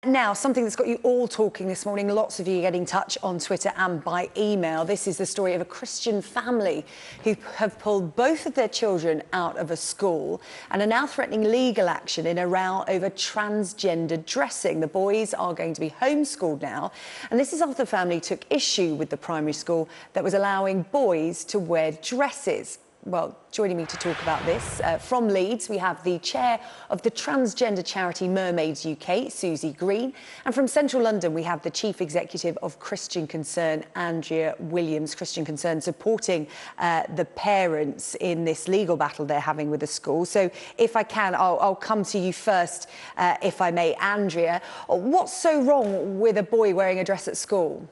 Now, something that's got you all talking this morning, lots of you get in touch on Twitter and by email. This is the story of a Christian family who have pulled both of their children out of a school and are now threatening legal action in a row over transgender dressing. The boys are going to be homeschooled now, and this is after the family took issue with the primary school that was allowing boys to wear dresses. Well, joining me to talk about this, from Leeds, we have the chair of the transgender charity Mermaids UK, Susie Green. And from central London, we have the chief executive of Christian Concern, Andrea Williams. Christian Concern supporting the parents in this legal battle they're having with the school. So if I can, I'll come to you first, if I may, Andrea. What's so wrong with a boy wearing a dress at school?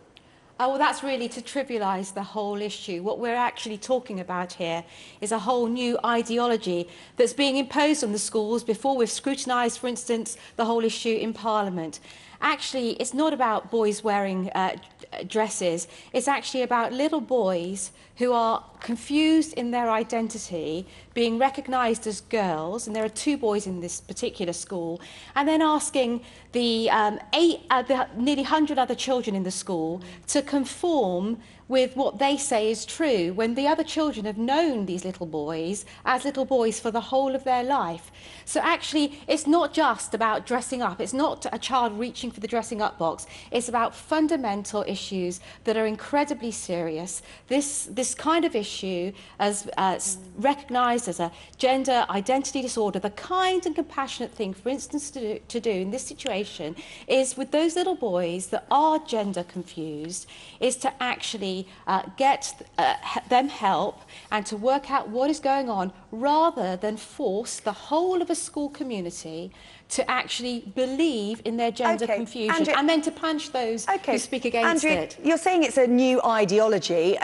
Oh, well, that's really to trivialise the whole issue. What we're actually talking about here is a whole new ideology that's being imposed on the schools before we've scrutinised, for instance, the whole issue in Parliament. Actually, it's not about boys wearing dresses. It's actually about little boys who are confused in their identity, being recognised as girls, and there are 2 boys in this particular school, and then asking the nearly 100 other children in the school to conform with what they say is true, when the other children have known these little boys as little boys for the whole of their life. So actually, it's not just about dressing up. It's not a child reaching for the dressing up box. It's about fundamental issues that are incredibly serious. This kind of issue, as recognised as a gender identity disorder, the kind and compassionate thing, for instance, to do in this situation is with those little boys that are gender confused, is to actually get them help and to work out what is going on, rather than force the whole of a school community to actually believe in their gender confusion, Andrea, and then to punish those who speak against it. You're saying it's a new ideology.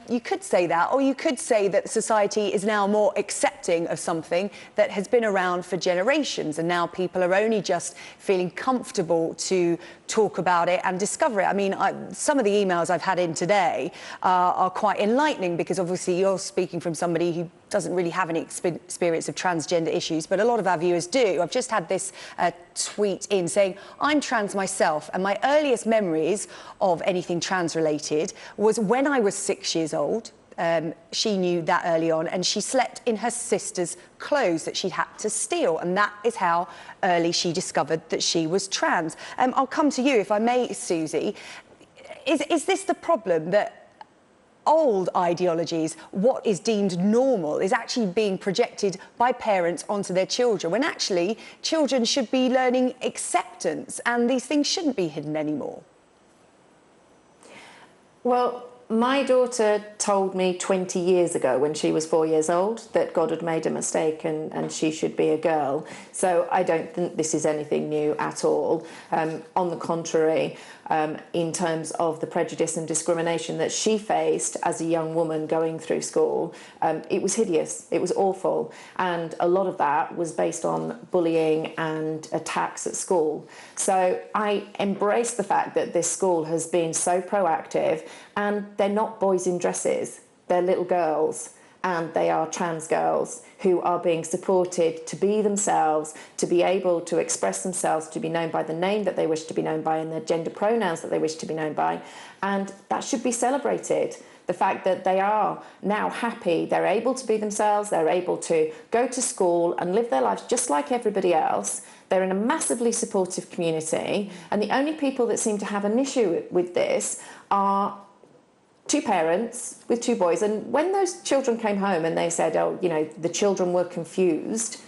You could say that, or you could say that society is now more accepting of something that has been around for generations, and now people are only just feeling comfortable to talk about it and discover it. I mean, some of the emails I've had in today are quite enlightening, because obviously you're speaking from somebody who doesn't really have any experience of transgender issues, but a lot of our viewers do. I've just had this tweet in saying, I'm trans myself, and my earliest memories of anything trans-related was when I was 6 years old. She knew that early on, and she slept in her sister's clothes that she'd had to steal, and that is how early she discovered that she was trans. I'll come to you, if I may, Susie. Is this the problem, that old ideologies, what is deemed normal, is actually being projected by parents onto their children, when actually children should be learning acceptance and these things shouldn't be hidden anymore? Well, my daughter told me 20 years ago, when she was 4 years old, that God had made a mistake and she should be a girl. So I don't think this is anything new at all. On the contrary, in terms of the prejudice and discrimination that she faced as a young woman going through school, it was hideous, it was awful, and a lot of that was based on bullying and attacks at school. So I embrace the fact that this school has been so proactive, and they're not boys in dresses, they're little girls, and they are trans girls who are being supported to be themselves, to be able to express themselves, to be known by the name that they wish to be known by and the gender pronouns that they wish to be known by. And that should be celebrated. The fact that they are now happy, they're able to be themselves, they're able to go to school and live their lives just like everybody else. They're in a massively supportive community, and the only people that seem to have an issue with this are 2 parents with 2 boys. And when those children came home and they said, oh, you know, the children were confused,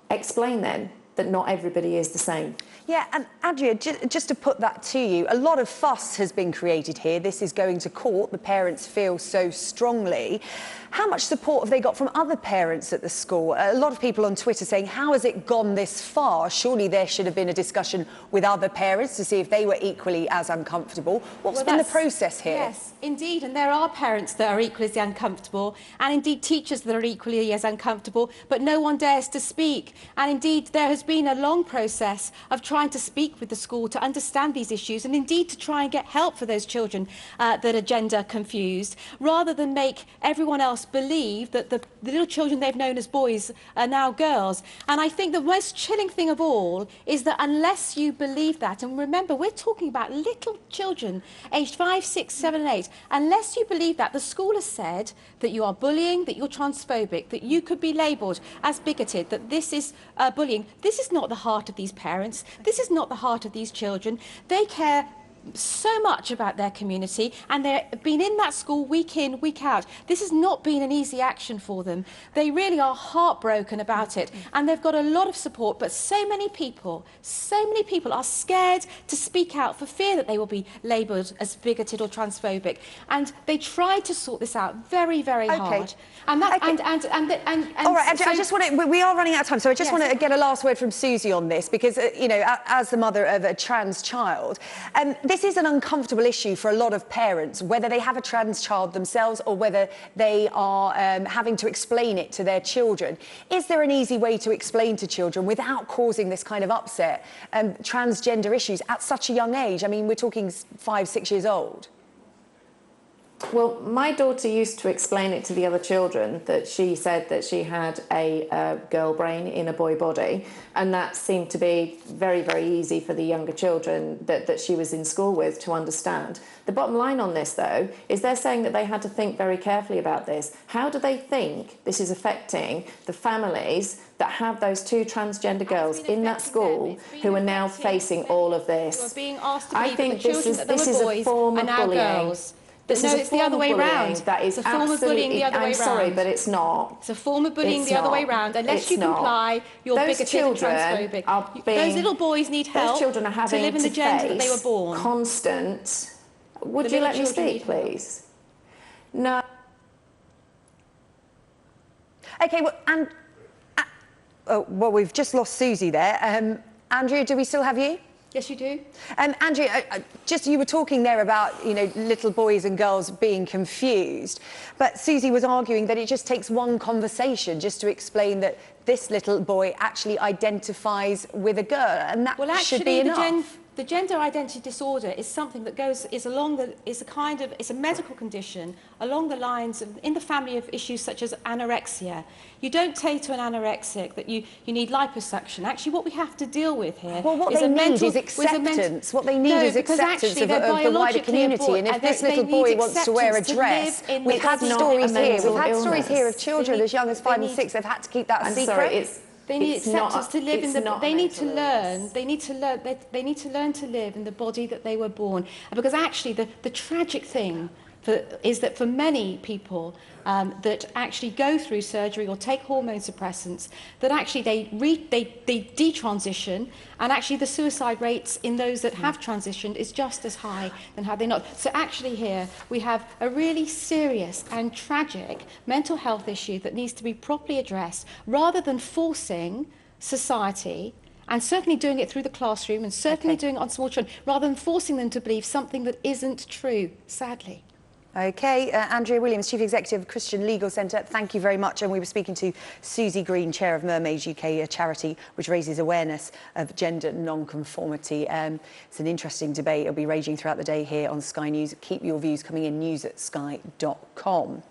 explain then that not everybody is the same. Yeah, and Andrea, just to put that to you, a lot of fuss has been created here. This is going to court. The parents feel so strongly. How much support have they got from other parents at the school? A lot of people on Twitter saying, how has it gone this far? Surely there should have been a discussion with other parents to see if they were equally as uncomfortable. What's been the process here? Yes, indeed, and there are parents that are equally as uncomfortable, and indeed teachers that are equally as uncomfortable, but no one dares to speak. And indeed, there has been a long process of trying to speak with the school to understand these issues and indeed to try and get help for those children that are gender confused, rather than make everyone else believe that the little children they've known as boys are now girls. And I think the most chilling thing of all is that unless you believe that, and remember, we're talking about little children aged 5, 6, 7 and 8, unless you believe that, the school has said that you are bullying, that you're transphobic, that you could be labelled as bigoted, that this is bullying. This is not the heart of these parents. This is not the heart of these children. They care so much about their community, and they've been in that school week in, week out. This has not been an easy action for them. They really are heartbroken about it, and they've got a lot of support, but so many people are scared to speak out for fear that they will be labelled as bigoted or transphobic. And they tried to sort this out very, very hard. And that, all right, Andrea, so, I just want to, we are running out of time, so I just yes, want to get a last word from Susie on this, because, you know, as the mother of a trans child, this is an uncomfortable issue for a lot of parents, whether they have a trans child themselves or whether they are having to explain it to their children. Is there an easy way to explain to children without causing this kind of upset, transgender issues at such a young age? I mean, we're talking 5, 6 years old. Well, my daughter used to explain it to the other children, that she said that she had a girl brain in a boy body, and that seemed to be very, very easy for the younger children that she was in school with to understand. The bottom line on this, though, is they're saying that they had to think very carefully about this. How do they think this is affecting the families that have those 2 transgender girls in that school who are now facing all all of this? I think this is a form of bullying. This no, is it's the other way round. That is it's a form of bullying the other way round. I'm sorry, but it's not. It's a form of bullying the other way round. Unless you comply, you're bigoted and transphobic. Those little boys need help to live in the gender that they were born. Constant. Would you let me speak, please? No. OK, well, well, we've just lost Susie there. Andrea, do we still have you? Yes, you do. Andrea, just you were talking there about, you know, little boys and girls being confused, but Susie was arguing that it just takes one conversation just to explain that this little boy actually identifies with a girl, and that should be enough. The gender identity disorder is something that it's a medical condition along the lines of, in the family of issues such as anorexia. You don't say to an anorexic that you need liposuction. Actually, what we have to deal with here is acceptance. What they need is acceptance of the wider community. And if this little boy wants to wear a dress, we've had stories here. We've had stories here of children as young as 5 and 6. They've had to keep that a secret. They need acceptance to live in the. They need to learn. They need to learn. They need to learn to live in the body that they were born. Because actually, the tragic thing is that for many people that actually go through surgery or take hormone suppressants, that actually they detransition, and actually the suicide rates in those that have transitioned is just as high than had they not. So actually here we have a really serious and tragic mental health issue that needs to be properly addressed, rather than forcing society, and certainly doing it through the classroom, and certainly doing it on small children, rather than forcing them to believe something that isn't true, sadly. OK, Andrea Williams, Chief Executive of Christian Legal Centre, thank you very much. And we were speaking to Susie Green, Chair of Mermaids UK, a charity which raises awareness of gender non-conformity. It's an interesting debate. It'll be raging throughout the day here on Sky News. Keep your views coming in, news@sky.com.